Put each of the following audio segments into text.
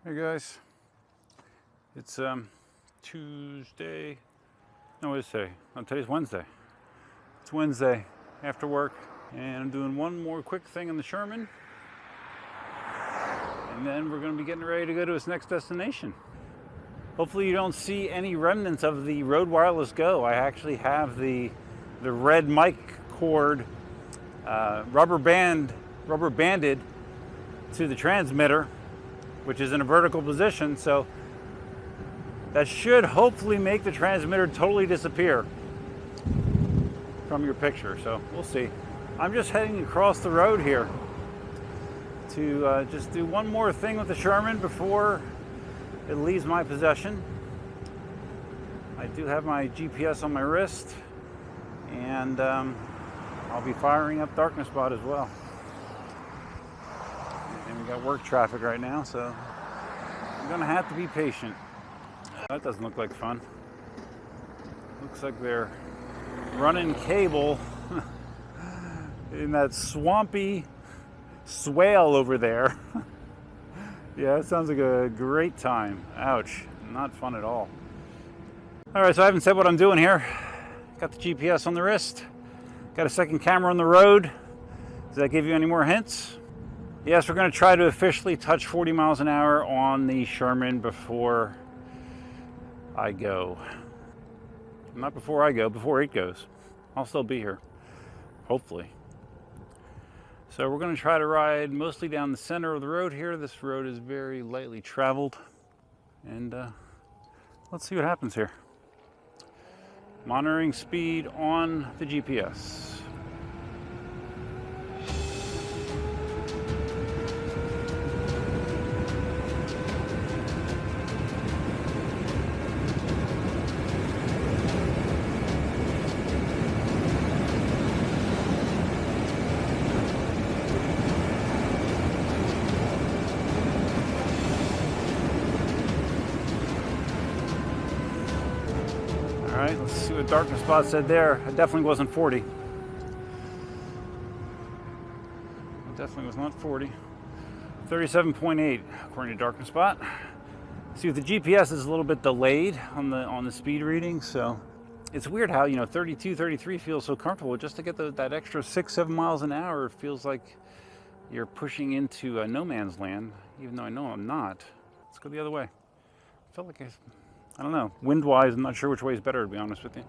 Hey guys, it's Tuesday, no what is today? Oh, today's Wednesday. It's Wednesday after work and I'm doing one more quick thing in the Sherman and then we're going to be getting ready to go to its next destination. Hopefully you don't see any remnants of the Rode Wireless Go. I actually have the red mic cord rubber banded to the transmitter, which is in a vertical position, so that should hopefully make the transmitter totally disappear from your picture. So we'll see. I'm just heading across the road here to just do one more thing with the Sherman before it leaves my possession. I do have my GPS on my wrist, and I'll be firing up Darknessbot as well. And we got work traffic right now, so I'm gonna have to be patient. That doesn't look like fun. Looks like they're running cable in that swampy swale over there. Yeah, that sounds like a great time. Ouch, not fun at all. All right, so I haven't said what I'm doing here. Got the GPS on the wrist. Got a second camera on the road. Does that give you any more hints? Yes, we're going to try to officially touch 40 miles an hour on the Sherman before I go. Not before I go, before it goes. I'll still be here, hopefully. So we're going to try to ride mostly down the center of the road here. This road is very lightly traveled. And let's see what happens here. Monitoring speed on the GPS. All right, let's see what Darknessbot said there. It definitely wasn't 40. It definitely was not 40. 37.8 according to Darknessbot. See, with the GPS is a little bit delayed on the speed reading, so it's weird how 32, 33 feels so comfortable. Just to get that extra 6-7 miles an hour, it feels like you're pushing into no man's land, even though I know I'm not. Let's go the other way. I feel like I don't know. Wind-wise, I'm not sure which way is better, to be honest with you.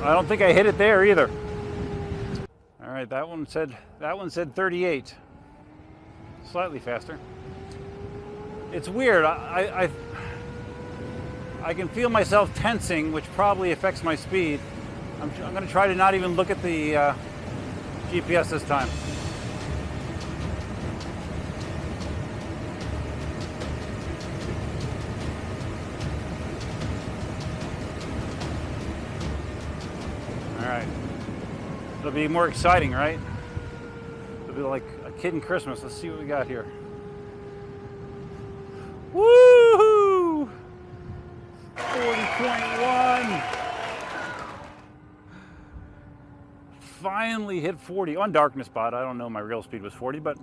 I don't think I hit it there either. All right, that one said 38. Slightly faster. It's weird. I can feel myself tensing, which probably affects my speed. I'm going to try to not even look at the GPS this time. All right, it'll be more exciting, right? It'll be like a kid in Christmas. Let's see what we got here. Woohoo! 40.1. Finally hit 40 on Darknessbot. I don't know, my real speed was 40, but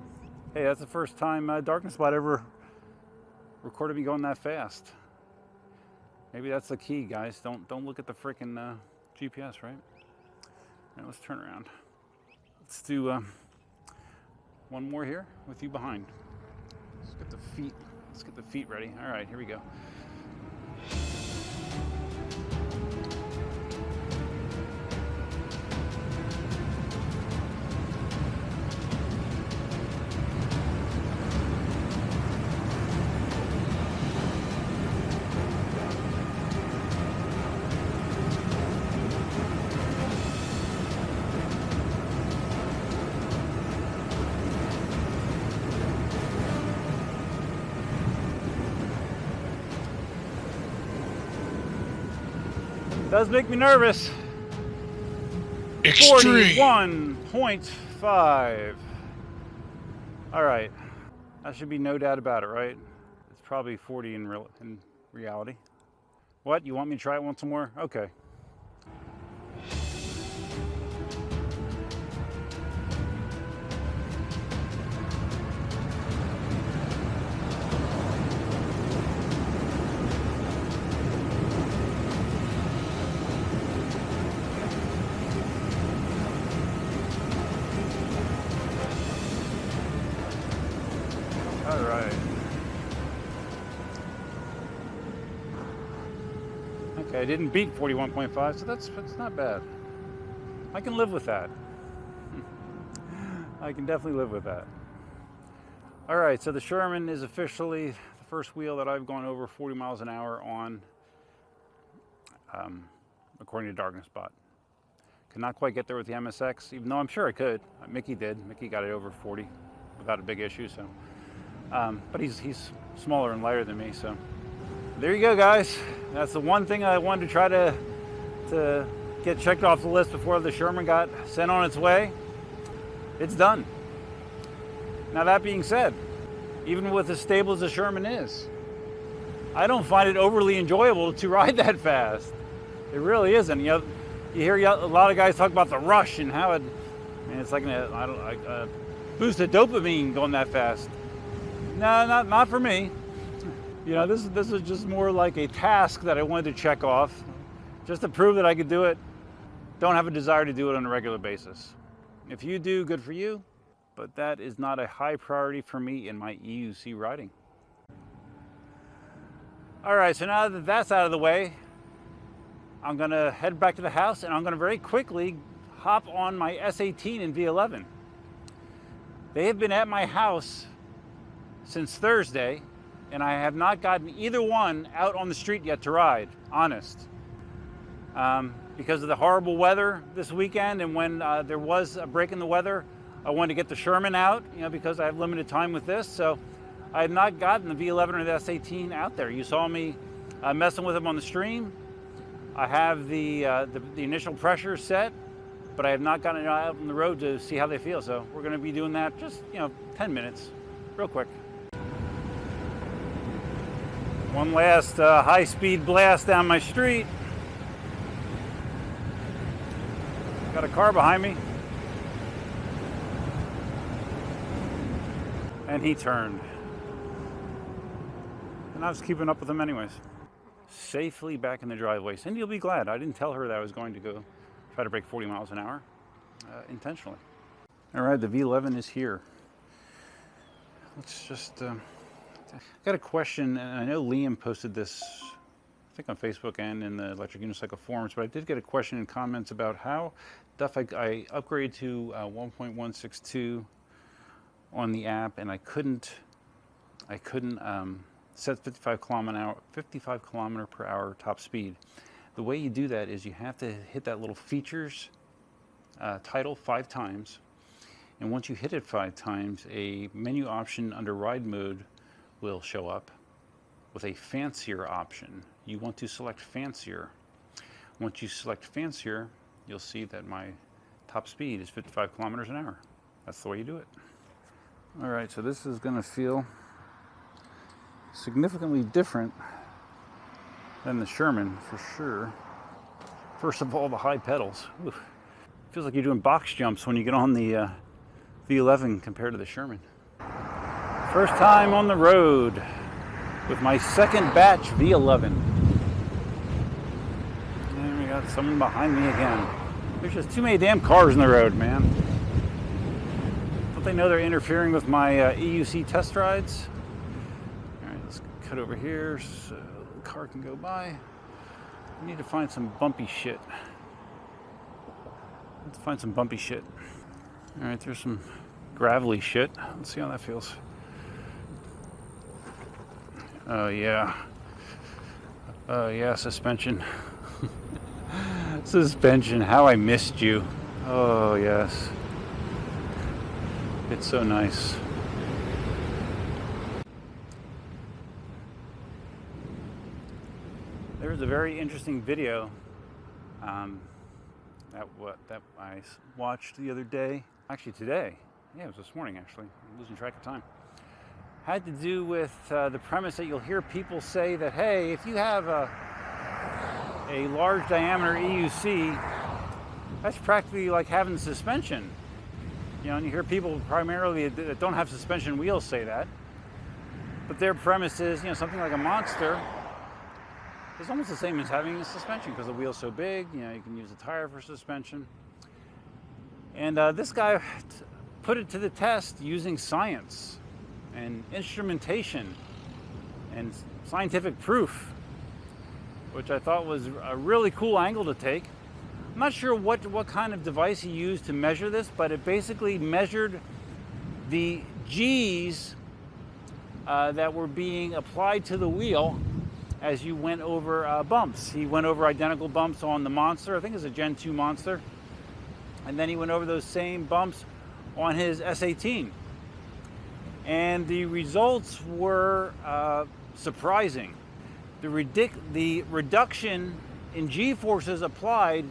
hey, that's the first time Darknessbot ever recorded me going that fast. Maybe that's the key, guys. Don't look at the frickin' GPS, right? All right, let's turn around. Let's do one more here with you behind. Let's get the feet. Let's get the feet ready. All right, here we go. Does make me nervous. Extreme. 41.5. All right. That should be no doubt about it, right? It's probably 40 in reality. What? You want me to try it once more? Okay. All right. Okay, I didn't beat 41.5, so that's not bad. I can live with that. I can definitely live with that. All right, so the Sherman is officially the first wheel that I've gone over 40 miles an hour on, according to Darknessbot. Could not quite get there with the MSX, even though I'm sure I could. Mickey did. Mickey got it over 40 without a big issue, so. But he's smaller and lighter than me, so. There you go, guys. That's the one thing I wanted to try to get checked off the list before the Sherman got sent on its way. It's done. Now that being said, even with as stable as the Sherman is, I don't find it overly enjoyable to ride that fast. It really isn't. You know, you hear a lot of guys talk about the rush and how it's like a boost of dopamine going that fast. No, not for me. You know, this is just more like a task that I wanted to check off, just to prove that I could do it. Don't have a desire to do it on a regular basis. If you do, good for you, but that is not a high priority for me in my EUC riding. All right, so now that that's out of the way, I'm gonna head back to the house and I'm gonna very quickly hop on my S18 and V11. They have been at my house since Thursday, and I have not gotten either one out on the street yet to ride, honest. Because of the horrible weather this weekend, and when there was a break in the weather, I wanted to get the Sherman out, you know, because I have limited time with this. So I have not gotten the V11 or the S18 out there. You saw me messing with them on the stream. I have the initial pressure set, but I have not gotten it out on the road to see how they feel. So we're gonna be doing that just, 10 minutes, real quick. One last high-speed blast down my street. Got a car behind me. And he turned. And I was keeping up with him anyways. Safely back in the driveway. Cindy will be glad. I didn't tell her that I was going to go try to break 40 miles an hour intentionally. All right, the V11 is here. Let's just... I got a question, and I know Liam posted this, I think on Facebook and in the Electric Unicycle forums, but I did get a question in comments about how I upgraded to 1.162 on the app, and I couldn't set 55 kilometer per hour top speed. The way you do that is you have to hit that little features title 5 times, and once you hit it 5 times, a menu option under ride mode will show up with a fancier option. You want to select fancier. Once you select fancier, you'll see that my top speed is 55 kilometers an hour. That's the way you do it. All right, so this is gonna feel significantly different than the Sherman for sure. First of all, the high pedals. Oof. Feels like you're doing box jumps when you get on the V11 compared to the Sherman. First time on the road with my second batch V11. And we got someone behind me again. There's just too many damn cars in the road, man. Don't they know they're interfering with my EUC test rides? All right, let's cut over here so the car can go by. We need to find some bumpy shit. Let's find some bumpy shit. All right, there's some gravelly shit. Let's see how that feels. Oh yeah. Oh yeah, suspension. Suspension, how I missed you. Oh yes. It's so nice. There was a very interesting video that I watched the other day. Actually today. Yeah, it was this morning actually. I'm losing track of time. Had to do with the premise that you'll hear people say that, hey, if you have a large diameter EUC, that's practically like having suspension. You know, and you hear people primarily that don't have suspension wheels say that. But their premise is, you know, something like a Monster is almost the same as having a suspension because the wheel's so big, you know, you can use a tire for suspension. And this guy put it to the test using science and instrumentation and scientific proof, which I thought was a really cool angle to take. I'm not sure what kind of device he used to measure this, but it basically measured the G's that were being applied to the wheel as you went over bumps. He went over identical bumps on the Monster, I think it's a Gen 2 Monster, and then he went over those same bumps on his S18. And the results were surprising. The reduction in G-forces applied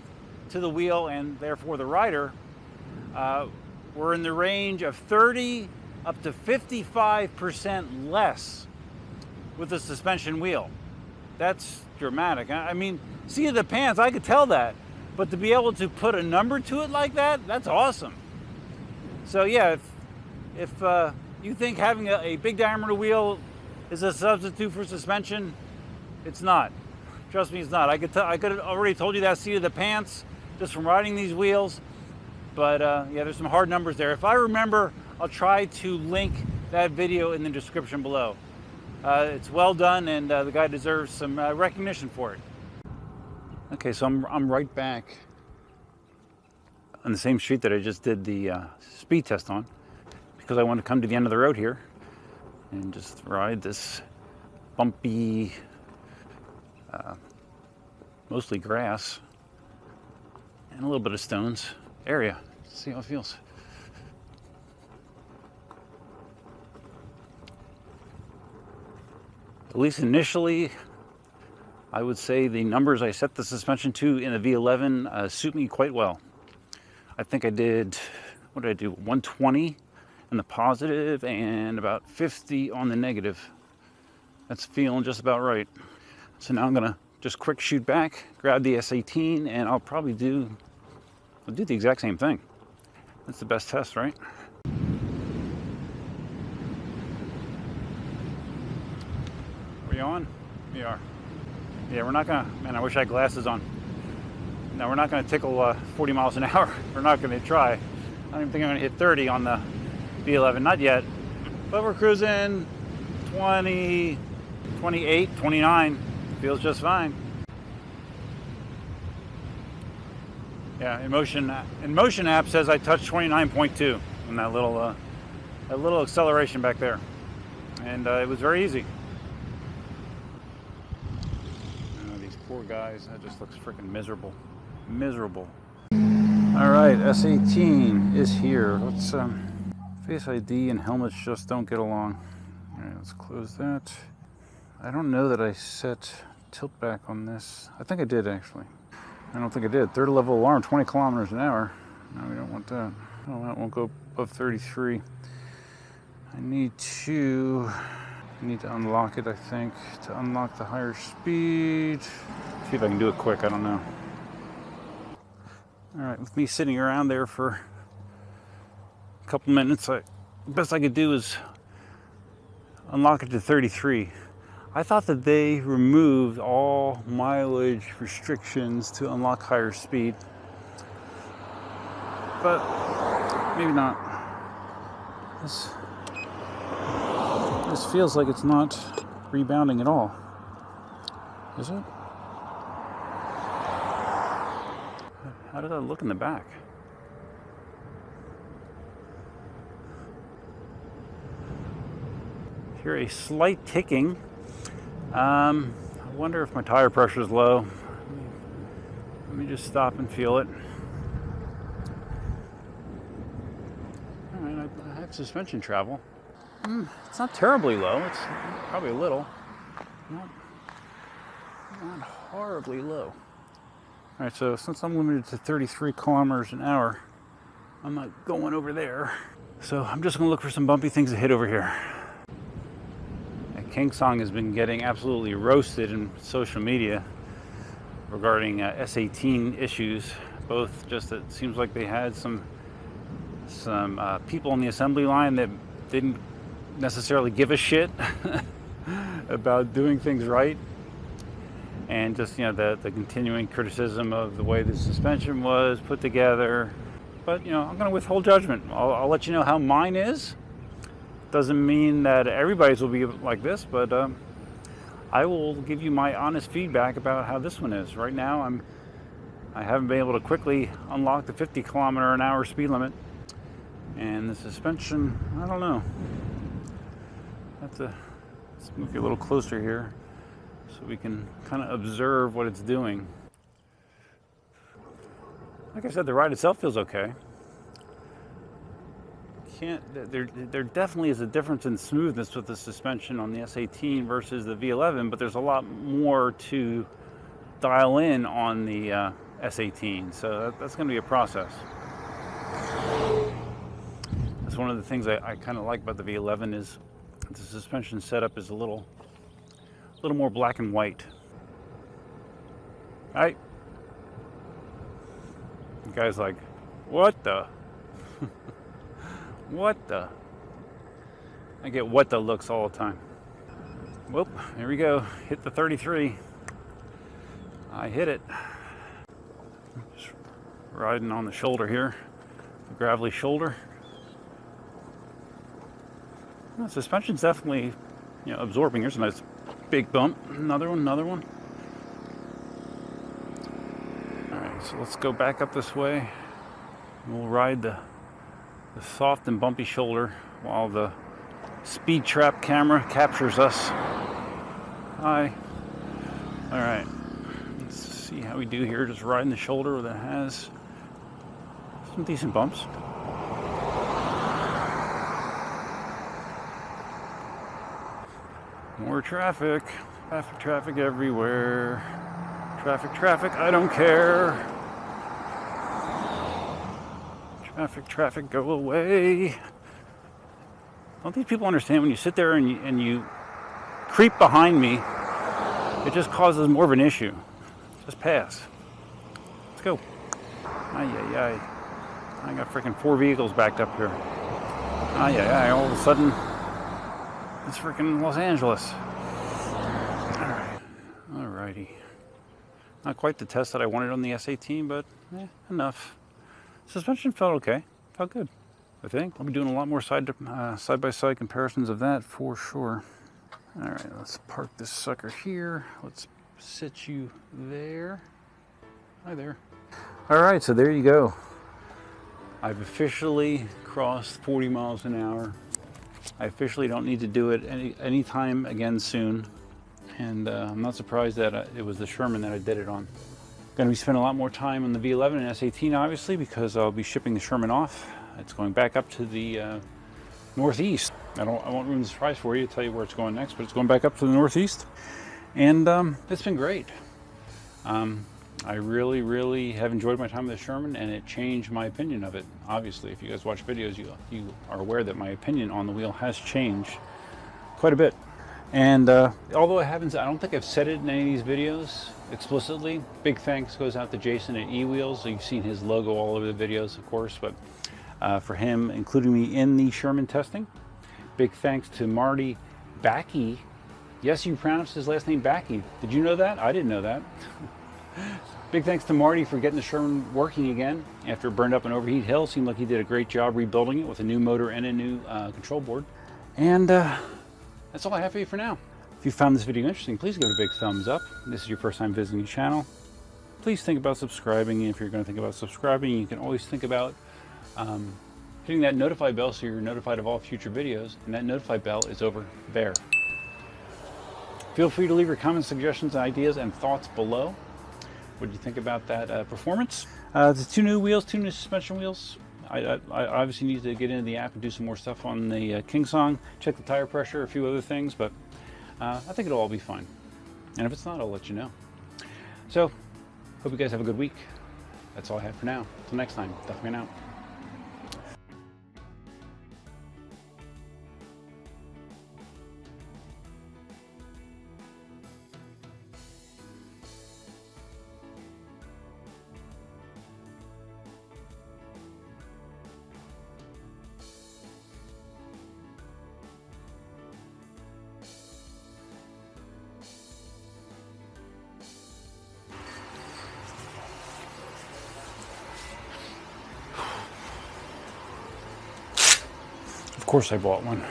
to the wheel and therefore the rider were in the range of 30 up to 55% less with the suspension wheel. That's dramatic. I mean, seat of the pants, I could tell that, but to be able to put a number to it like that, that's awesome. So yeah, if you think having a big diameter wheel is a substitute for suspension, it's not. Trust me, it's not. I could have already told you that seat of the pants just from riding these wheels, but yeah, there's some hard numbers there. If I remember, I'll try to link that video in the description below. It's well done, and the guy deserves some recognition for it. Okay, so I'm right back on the same street that I just did the speed test on, because I want to come to the end of the road here and just ride this bumpy, mostly grass and a little bit of stones area. See how it feels. At least initially, I would say the numbers I set the suspension to in the V11 suit me quite well. I think I did, what did I do? 120 in the positive and about 50 on the negative. That's feeling just about right. So now I'm gonna just quick shoot back, grab the S18, and I'll do the exact same thing. That's the best test, right? Are we on? We are. Yeah, we're not gonna, man, I wish I had glasses on. No, we're not gonna tickle 40 miles an hour. We're not gonna try. I don't even think I'm gonna hit 30 on the V11, not yet. But we're cruising 20, 28, 29. Feels just fine. Yeah, Inmotion app says I touched 29.2 on that little acceleration back there, and it was very easy. Oh, these poor guys, that just looks freaking miserable. Miserable. All right, S18 is here. Let's Face ID and helmets just don't get along. All right, let's close that. I don't know that I set tilt back on this. I think I did actually. I don't think I did. Third level alarm, 20 kilometers an hour. No, we don't want that. Oh, that won't go above 33. I need to unlock it, I think, to unlock the higher speed. See if I can do it quick, I don't know. All right, with me sitting around there for a couple minutes, the best I could do is unlock it to 33. I thought that they removed all mileage restrictions to unlock higher speed, but maybe not. This feels like it's not rebounding at all. Is it? How did that look in the back? Hear a slight ticking. I wonder if my tire pressure is low. Let me just stop and feel it. All right, I have suspension travel. It's not terribly low. It's probably a little. Not horribly low. All right, so since I'm limited to 33 kilometers an hour, I'm not going over there. So I'm just gonna look for some bumpy things to hit over here. KingSong has been getting absolutely roasted in social media regarding S18 issues. Both just, it seems like they had some people on the assembly line that didn't necessarily give a shit about doing things right, and just, you know, the continuing criticism of the way the suspension was put together. But, you know, I'm going to withhold judgment. I'll let you know how mine is. Doesn't mean that everybody's will be like this, but I will give you my honest feedback about how this one is. Right now, I haven't been able to quickly unlock the 50 kilometer an hour speed limit, and the suspension, I don't know. Let's move you a little closer here so we can kind of observe what it's doing. Like I said, the ride itself feels okay. There definitely is a difference in smoothness with the suspension on the S18 versus the V11, but there's a lot more to dial in on the S18, so that's going to be a process. That's one of the things I kind of like about the V11 is the suspension setup is a little more black and white. All right. The guy's like, what the? What the? I get what the looks all the time. Whoop, here we go. Hit the 33. I hit it. Just riding on the shoulder here. The gravelly shoulder. The suspension's definitely, you know, absorbing. Here's a nice big bump. Another one, another one. All right, so let's go back up this way. We'll ride the soft and bumpy shoulder while the speed trap camera captures us. Hi. All right, let's see how we do here. Just riding the shoulder that has some decent bumps. More traffic. Traffic everywhere. Traffic, I don't care. Traffic, go away. Don't these people understand when you sit there and you creep behind me, it just causes more of an issue. Just pass. Let's go. Ay. I got freaking 4 vehicles backed up here. Ay. All of a sudden, it's freaking Los Angeles. Alrighty. Not quite the test that I wanted on the S18, but enough. Suspension felt okay. Felt good, I think. I'll be doing a lot more side-by-side comparisons of that for sure. All right, let's park this sucker here. Let's sit you there. Hi there. All right, so there you go. I've officially crossed 40 miles an hour. I officially don't need to do it any time again soon. And I'm not surprised that it was the Sherman that I did it on. Going to be spending a lot more time on the V11 and S18, obviously, because I'll be shipping the Sherman off. It's going back up to the northeast. I won't ruin the surprise for you to tell you where it's going next, but it's going back up to the northeast. And it's been great. I really have enjoyed my time with the Sherman, and it changed my opinion of it. Obviously, if you guys watch videos, you are aware that my opinion on the wheel has changed quite a bit. And although I don't think I've said it in any of these videos explicitly, big thanks goes out to Jason at eWheels. You've seen his logo all over the videos, of course, but for him including me in the Sherman testing. Big thanks to Marty Backey. Yes, you pronounced his last name Backey. Did you know that? I didn't know that. Big thanks to Marty for getting the Sherman working again after it burned up an overheat hill. Seemed like he did a great job rebuilding it with a new motor and a new control board. And that's all I have for you for now. If you found this video interesting, please give it a big thumbs up. If this is your first time visiting the channel, please think about subscribing. And if you're going to think about subscribing, you can always think about hitting that notify bell so you're notified of all future videos. And that notify bell is over there. Feel free to leave your comments, suggestions, ideas, and thoughts below. What do you think about that performance? The 2 new wheels, 2 new suspension wheels. I obviously need to get into the app and do some more stuff on the KingSong, check the tire pressure, a few other things, but I think it'll all be fine. And if it's not, I'll let you know. So, hope Hope you guys have a good week. That's all I have for now. Till next time, Duffman out. Of course I bought one.